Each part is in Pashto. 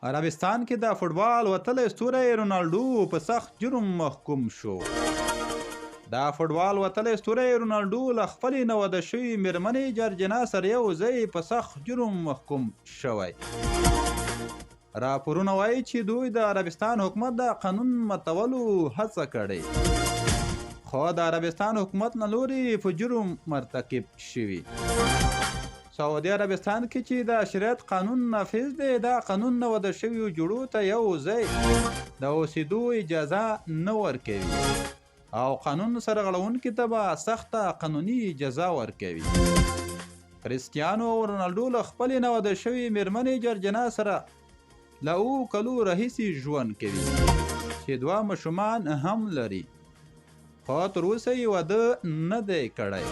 عربستان کې د فوټبال وتلی ستوری رونالډو په سخت جرم محکوم شو. د فوټبال وتلی ستوری رونالډو له خپلې نوده شوې میرمنې جارجینا سره یو ځای په سخت جرم محکوم شوی. راپورونه وایي چې دوی د عربستان حکومت د قانون ماتولو هڅه کړې، خو د عربستان حکومت نه لوري په جرم مرتکب شوي. سعودي عربستان کې چې د شریعت قانون نافذ دی، دا قانون نوده شویو جوړو ته یو ځای د اوسېدو اجازه نه ورکوي او قانون سرغړونکي ته به سخته قانوني جزا ورکوي. کریسټیانو رونالډو له خپلې نوده شوې میرمنې جارجینا سره له 7 کلو راهیسې ژوند کوي چې 2 ماشومان هم لري، خو تر اوسه یې واده نه دی کړی.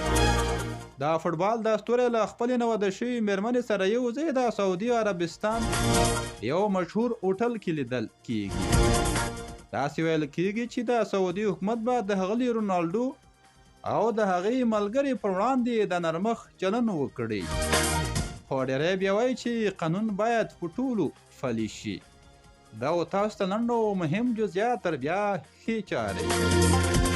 د فوټبال د ستوری له خپلې نوده شوې میرمنې سره یو ځای د سعودي عربستان یو مشهور هوټل کې لیدل کیږي. داسې ویل کیږي چې د سعودي حکومت به د ښاغلي رونالډو او د هغې ملګري پر وړاندې د نرمښت چلن وکړي، خو ډېری بیا وایي چې قانون باید په ټولو پلی شي. دا و تاسو ته لنډ او مهم جزئیات تر بیا ښې چارې.